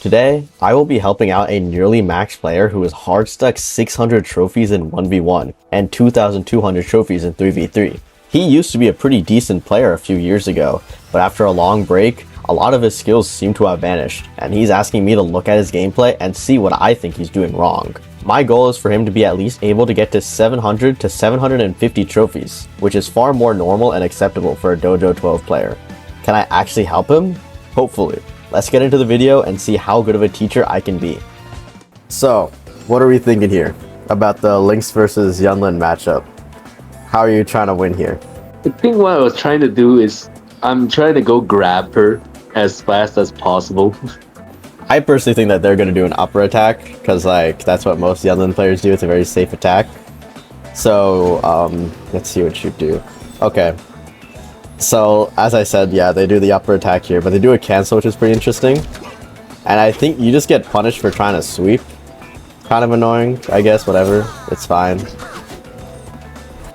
Today, I will be helping out a nearly max player who is hard stuck 600 trophies in 1v1 and 2,200 trophies in 3v3. He used to be a pretty decent player a few years ago, but after a long break, a lot of his skills seem to have vanished, and he's asking me to look at his gameplay and see what I think he's doing wrong. My goal is for him to be at least able to get to 700 to 750 trophies, which is far more normal and acceptable for a Dojo 12 player. Can I actually help him? Hopefully. Let's get into the video and see how good of a teacher I can be. So, what are we thinking here about the Lynx versus Yunlin matchup? How are you trying to win here? I think what I was trying to do is I'm trying to go grab her as fast as possible. I personally think that they're going to do an upper attack because that's what most Yunlin players do. It's a very safe attack. So let's see what you do. Okay. So as I said, yeah, they do the upper attack here, but they do a cancel, which is pretty interesting. And I think you just get punished for trying to sweep. Kind of annoying, I guess, whatever. It's fine.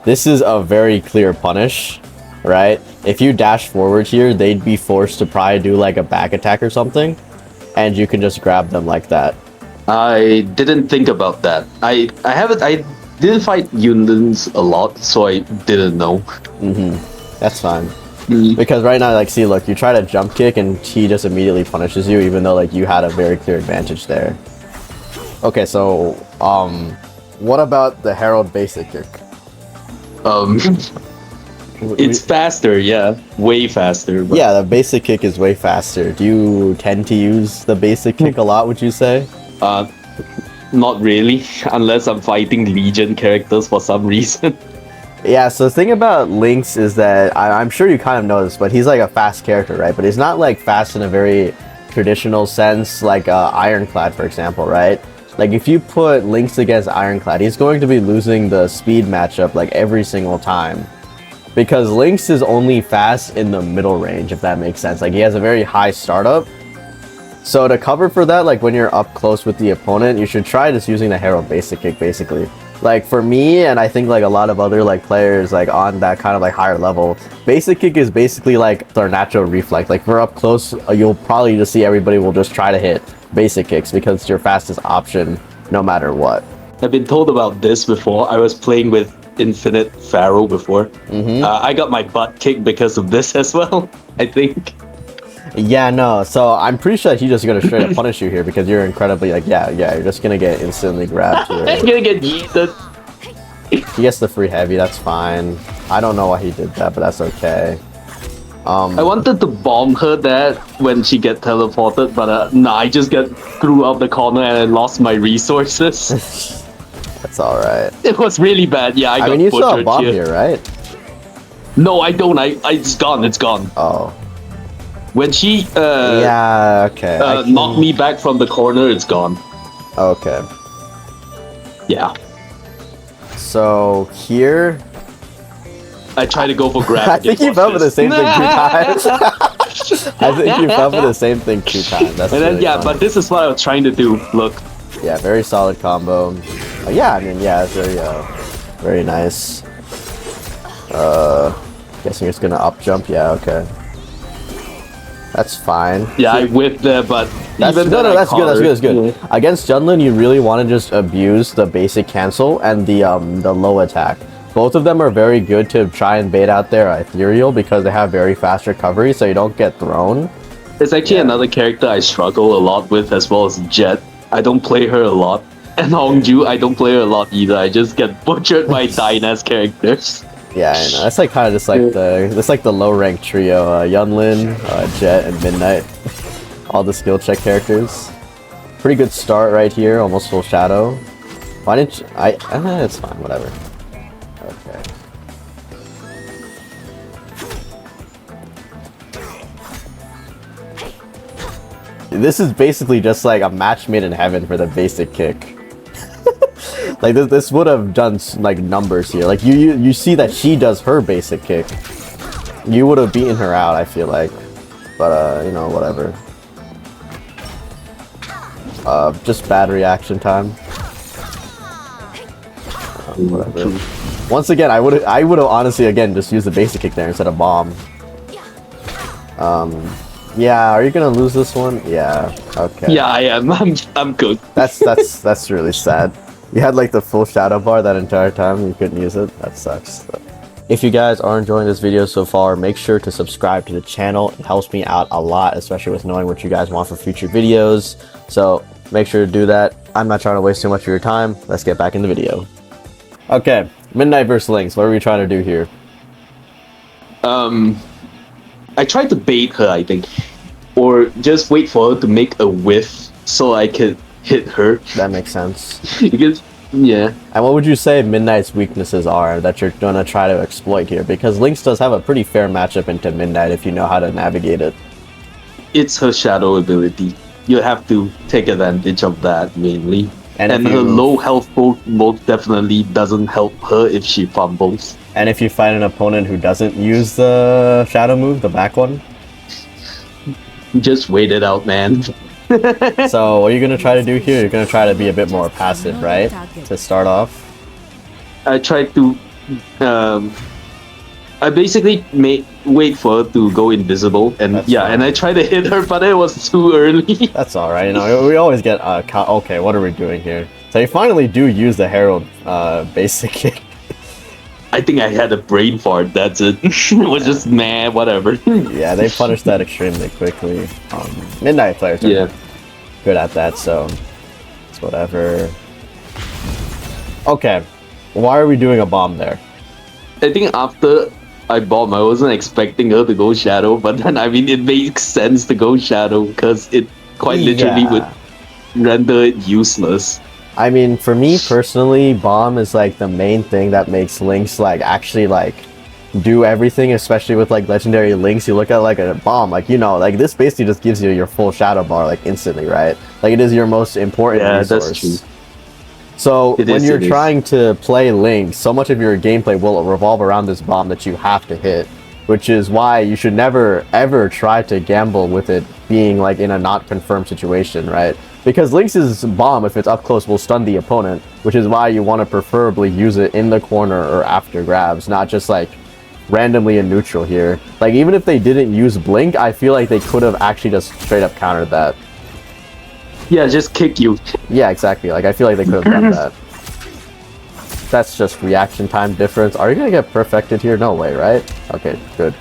This is a very clear punish, right? If you dash forward here, they'd be forced to probably do like a back attack or something, and you can just grab them like that. I didn't think about that. I didn't fight Yunlins a lot, so I didn't know. That's fine. Because right now, see, look, you try to jump kick and he just immediately punishes you, even though you had a very clear advantage there. Okay, so what about the Herald basic kick? It's faster, yeah, way faster. But... Yeah, the basic kick is way faster. Do you tend to use the basic kick a lot, would you say? Not really, unless I'm fighting Legion characters for some reason. Yeah, so the thing about Lynx is that I'm sure you kind of know this, but he's like a fast character, right? But he's not fast in a very traditional sense, like Ironclad, for example, right? Like if you put Lynx against Ironclad, he's going to be losing the speed matchup every single time. Because Lynx is only fast in the middle range, if that makes sense. He has a very high startup. So to cover for that, when you're up close with the opponent, you should try just using the Herald basic kick, basically. For me, and I think a lot of other players on that kind of higher level, basic kick is basically their natural reflex. If we're up close, you'll probably just see everybody will just try to hit basic kicks because it's your fastest option no matter what. I've been told about this before. I was playing with Infinite Pharaoh before. I got my butt kicked because of this as well, I think. Yeah, no, so I'm pretty sure he's just gonna straight up punish you here because you're incredibly yeah, you're just gonna get instantly grabbed here. I'm gonna get yeeted. He gets the free heavy, that's fine. I don't know why he did that, but that's okay. I wanted to bomb her that when she get teleported, but nah, I just got threw out the corner and I lost my resources. That's alright. It was really bad, yeah, I mean, you saw a bomb here, right? No, I don't, it's gone. Oh. When she yeah, okay. knocked me back from the corner, it's gone. Okay. Yeah. So here I try to go for grab. I think you fell for the same thing 2 times. I think you fell for the same thing 2 times. That's and then really funny. But this is what I was trying to do. Look. Yeah, very solid combo. Yeah, I mean, yeah, it's very nice. Guessing it's gonna up jump. Yeah, okay. That's fine. Yeah, I whipped there, but that's good. That's good. Yeah. Against Yunlin, you really want to just abuse the basic cancel and the low attack. Both of them are very good to try and bait out their ethereal because they have very fast recovery, so you don't get thrown. There's actually another character I struggle a lot with, as well as Jet. I don't play her a lot, and Hongju, I don't play her a lot either. I just get butchered by Dyna's characters. Yeah, I know. That's kind of just the low rank trio: Yunlin, Jet, and Midnight. All the skill check characters. Pretty good start right here, almost full shadow. Why didn't you, it's fine, whatever. Okay. This is basically just a match made in heaven for the basic kick. This would have done numbers here. You see that she does her basic kick. You would have beaten her out, I feel like. But you know, whatever. Just bad reaction time. Whatever. Once again, I would have honestly just used the basic kick there instead of bomb. Yeah, are you gonna lose this one? Yeah. Okay. Yeah, I am. I'm good. That's really sad. You had like the full shadow bar that entire time and you couldn't use it. That sucks. If you guys are enjoying this video so far, make sure to subscribe to the channel. It helps me out a lot, especially with knowing what you guys want for future videos. So make sure to do that. I'm not trying to waste too much of your time. Let's get back in the video. Okay, Midnight versus Lynx. What are we trying to do here? I tried to bait her, I think, or just wait for her to make a whiff so I could hit her. That makes sense. Because yeah. And what would you say Midnight's weaknesses are that you're gonna try to exploit here? Because Lynx does have a pretty fair matchup into Midnight if you know how to navigate it. It's her shadow ability. You have to take advantage of that mainly. And her low health most definitely doesn't help her if she fumbles. And if you find an opponent who doesn't use the shadow move, the back one? Just wait it out, man. So what are you going to try to do here? You're going to try to be a bit more passive, right? To start off? I tried to... I basically wait for her to go invisible, and and I tried to hit her, but it was too early. That's alright, you know, we always get... okay, what are we doing here? So you finally do use the Herald basic kick. I think I had a brain fart, that's it. It was just, meh, whatever. Yeah, they punished that extremely quickly. Midnight players are good at that, so it's whatever. Okay, why are we doing a bomb there? I think after I bomb, I wasn't expecting her to go shadow, but then, I mean, it makes sense to go shadow, because it quite literally would render it useless. I mean, for me personally, bomb is like the main thing that makes Lynx like actually like do everything, especially with like legendary Lynx. You look at like a bomb, like, you know, like this basically just gives you your full shadow bar like instantly, right? Like it is your most important resource. That's true. So when you're trying to play Lynx, so much of your gameplay will revolve around this bomb that you have to hit, which is why you should never ever try to gamble with it being like in a not confirmed situation, right? Because Lynx's bomb, if it's up close, will stun the opponent, which is why you want to preferably use it in the corner or after grabs, not just like randomly in neutral here. Like even if they didn't use Blink, I feel like they could have actually just straight up countered that. Yeah, just kick you. Yeah, exactly. Like I feel like they could have done that. That's just reaction time difference. Are you gonna get perfected here? No way, right? Okay, good.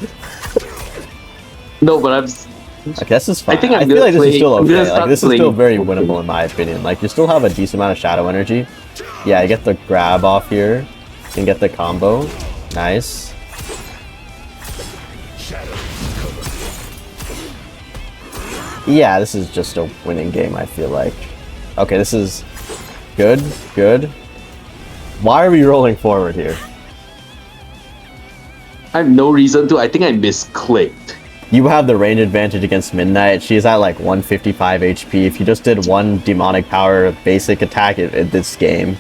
No, but I guess it's fine. I feel like this is still okay. Like this is still very winnable in my opinion. Like you still have a decent amount of shadow energy. Yeah, you get the grab off here and get the combo. Nice. Yeah, this is just a winning game, I feel like. Okay, this is good, good. Why are we rolling forward here? I have no reason to. I think I misclicked. You have the range advantage against Midnight. She's at like 155 HP. If you just did one demonic power basic attack in this game.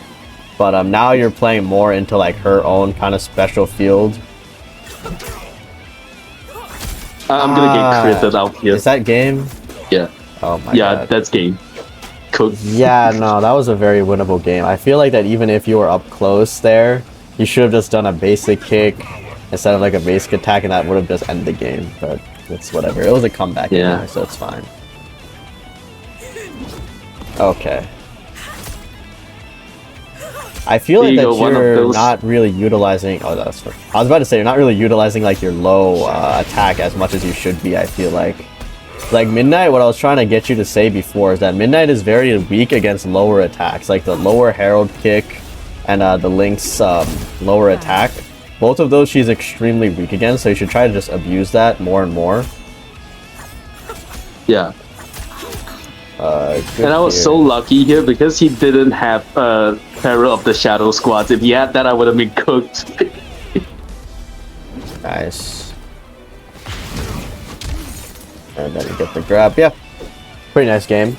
But now you're playing more into like her own kind of special field. I'm gonna get critted out here. Is that game? Yeah. Oh my god. Yeah, that's game. Cooked. Yeah, no, that was a very winnable game. I feel like that even if you were up close there, you should have just done a basic kick instead of like a basic attack, and that would have just ended the game. But it's whatever. It was a comeback anyway, so it's fine. Okay. I feel like that you're not really utilizing... Oh, that's fine. I was about to say, you're not really utilizing like your low attack as much as you should be, I feel like. Like Midnight, what I was trying to get you to say before is that Midnight is very weak against lower attacks. Like the lower Herald kick and the Lynx lower attack. Both of those she's extremely weak against, so you should try to just abuse that more and more. Yeah. And I was so lucky here because he didn't have Terror of the Shadow Squads. If he had that, I would have been cooked. Nice. And then you get the grab. Yeah. Pretty nice game.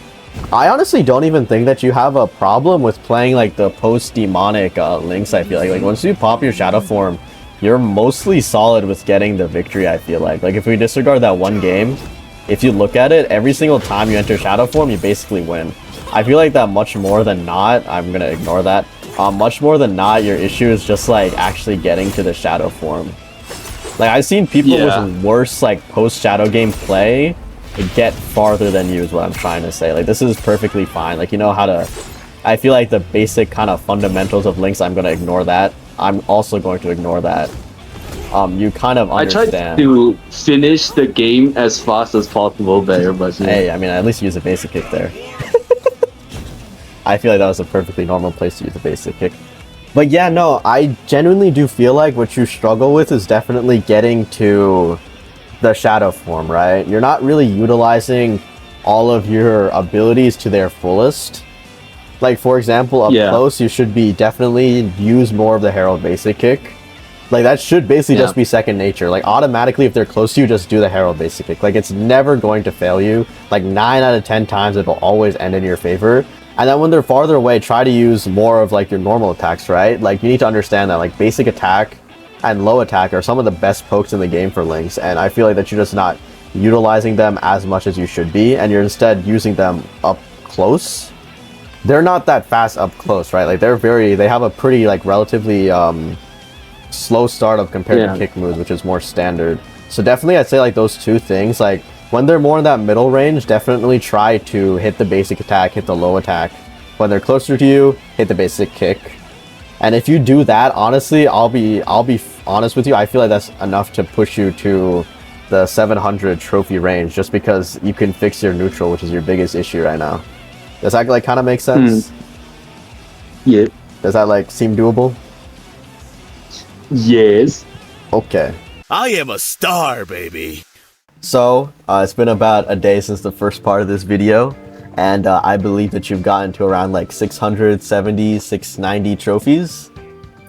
I honestly don't even think that you have a problem with playing like the post-demonic Lynx, I feel like. Like once you pop your shadow form, you're mostly solid with getting the victory, I feel like. Like if we disregard that one game, if you look at it, every single time you enter shadow form, you basically win. I feel like that much more than not, I'm gonna ignore that. Much more than not, your issue is just like actually getting to the shadow form. Like I've seen people with worse like post shadow game play get farther than you is what I'm trying to say. Like, this is perfectly fine. Like, you know how to... I feel like the basic kind of fundamentals of Lynx, I'm going to ignore that. I'm also going to ignore that. You kind of understand. I tried to finish the game as fast as possible there, but... Yeah. Hey, I mean, at least use a basic kick there. I feel like that was a perfectly normal place to use a basic kick. But yeah, no, I genuinely do feel like what you struggle with is definitely getting to the shadow form, right? You're not really utilizing all of your abilities to their fullest. Like, for example, up close, you should be definitely use more of the Herald basic kick. Like, that should basically just be second nature. Like, automatically, if they're close to you, just do the Herald basic kick. Like, it's never going to fail you. Like, 9 out of 10 times, it'll always end in your favor. And then when they're farther away, try to use more of, like, your normal attacks, right? Like, you need to understand that, like, basic attack and low attack are some of the best pokes in the game for Lynx. And I feel like that you're just not utilizing them as much as you should be. And you're instead using them up close. They're not that fast up close, right? Like, they have a pretty, like, relatively, slow startup compared to kick moves, which is more standard. So definitely I'd say like those two things, like when they're more in that middle range, definitely try to hit the basic attack, hit the low attack. When they're closer to you, hit the basic kick. And if you do that, honestly, I'll be honest with you, I feel like that's enough to push you to the 700 trophy range, just because you can fix your neutral, which is your biggest issue right now. Does that like kind of make sense? Yeah. Does that like seem doable? Yes. Okay. I am a star, baby. So, it's been about a day since the first part of this video, and I believe that you've gotten to around like 670, 690 trophies.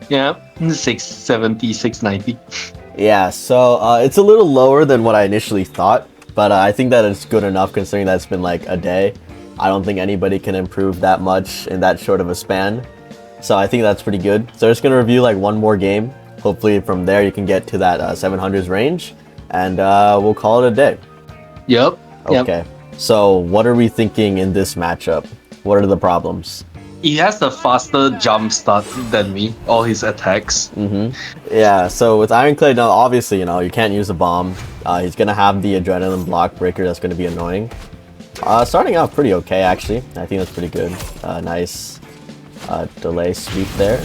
Yeah, 670, 690. Yeah, so it's a little lower than what I initially thought, but I think that it's good enough considering that it's been like a day. I don't think anybody can improve that much in that short of a span. So I think that's pretty good. So I'm just going to review like one more game. Hopefully from there you can get to that 700s range, and we'll call it a day. Yep. Okay. So what are we thinking in this matchup? What are the problems? He has the faster jump start than me, all his attacks. Yeah, so with Ironclad, now obviously, you know, you can't use a bomb. He's going to have the Adrenaline Block Breaker that's going to be annoying. Starting out pretty okay, actually. I think that's pretty good. Nice delay sweep there.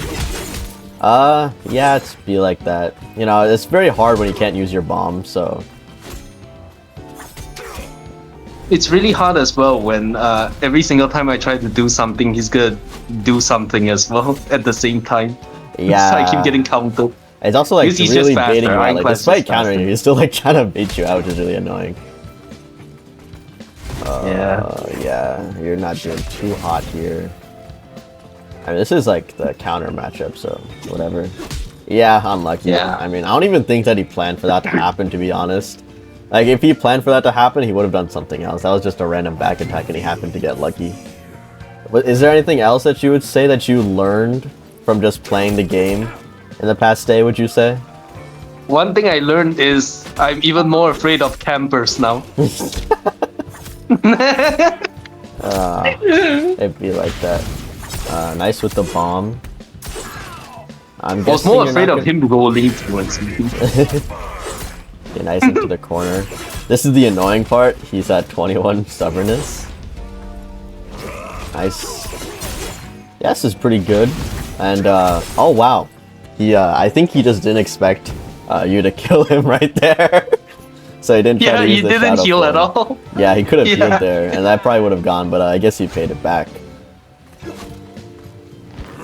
Yeah, it's be like that. You know, it's very hard when you can't use your bomb, so... It's really hard as well when every single time I try to do something, he's gonna do something as well at the same time. Yeah. So I keep getting countered. It's also like He's really just baiting you faster. out. Like, despite countering you, he's still like trying to bait you out, which is really annoying. Yeah, you're not doing too hot here. I mean, this is like the counter matchup, so whatever. Yeah, unlucky. Yeah. I mean, I don't even think that he planned for that to happen, to be honest. Like, if he planned for that to happen, he would have done something else. That was just a random back attack, and he happened to get lucky. But is there anything else that you would say that you learned from just playing the game in the past day, would you say? One thing I learned is I'm even more afraid of campers now. It'd be like that. Nice with the bomb. I was more afraid of him rolling towards me. Get nice into the corner. This is the annoying part. He's at 21 stubbornness. Nice. Yeah, this is pretty good. And oh wow, I think he just didn't expect you to kill him right there. So he didn't try to use the shadow. Yeah, he didn't heal at all. Yeah, he could have healed there, and that probably would have gone, but I guess he paid it back.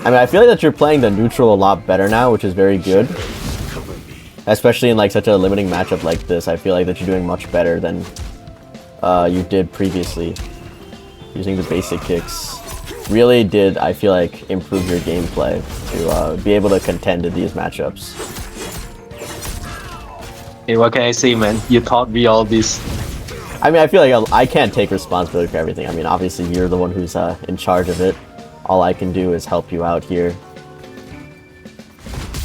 I mean, I feel like that you're playing the neutral a lot better now, which is very good. Especially in like such a limiting matchup like this, I feel like that you're doing much better than you did previously. Using the basic kicks really did, I feel like, improve your gameplay to be able to contend in these matchups. Hey, what can I say, man? You taught me all this. I mean, I feel like I can't take responsibility for everything. I mean, obviously you're the one who's in charge of it. All I can do is help you out here.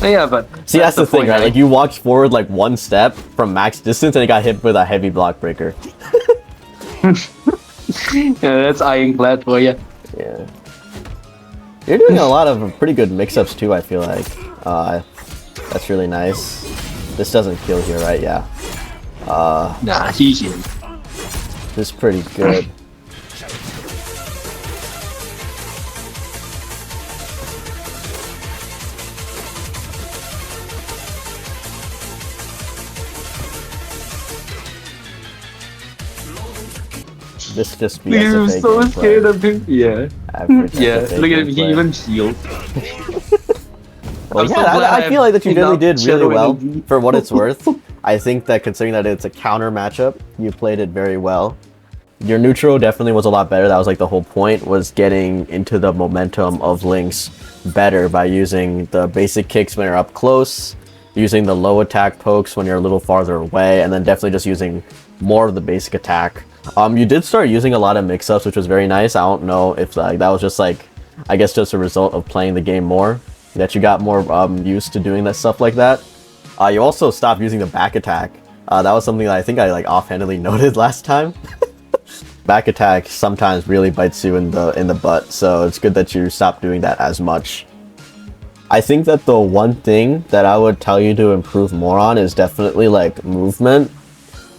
Yeah, but... See, that's the thing, right? Like, you walked forward like one step from max distance and it got hit with a heavy block breaker. Yeah, that's ironclad for you. Yeah. You're doing a lot of pretty good mix-ups too, I feel like. That's really nice. This doesn't kill here, right? Yeah. Nah, he healed. This is pretty good. This just be I'm SFA so gameplay. scared of him. Yeah. Average Yeah, SFA look at him. He gameplay. even shield. Well, I'm so yeah, glad I feel like that you really enough did really shadow well energy. for what it's worth. I think that considering that it's a counter matchup, you played it very well. Your neutral definitely was a lot better. That was like the whole point, was getting into the momentum of Lynx better by using the basic kicks when you're up close, using the low attack pokes when you're a little farther away, and then definitely just using more of the basic attack. You did start using a lot of mix-ups, which was very nice. I don't know if like that was just like, I guess just a result of playing the game more, that you got more used to doing that stuff like that. You also stopped using the back attack. That was something that I think I like offhandedly noted last time. Back attack sometimes really bites you in the butt, so it's good that you stopped doing that as much. I think that the one thing that I would tell you to improve more on is definitely like movement.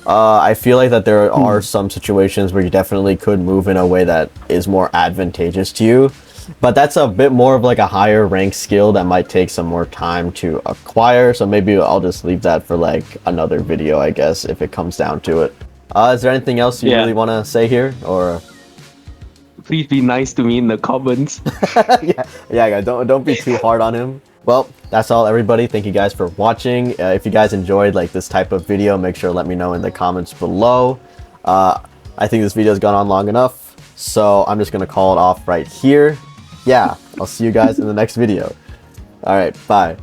I feel like that there are some situations where you definitely could move in a way that is more advantageous to you, but that's a bit more of like a higher rank skill that might take some more time to acquire, so maybe I'll just leave that for like another video, I guess, if it comes down to it. Is there anything else you really want to say here, or? Please be nice to me in the comments. yeah, don't be too hard on him. Well, that's all, everybody. Thank you guys for watching. If you guys enjoyed like this type of video, make sure to let me know in the comments below. I think this video's gone on long enough, so I'm just gonna call it off right here. Yeah, I'll see you guys in the next video. All right, bye.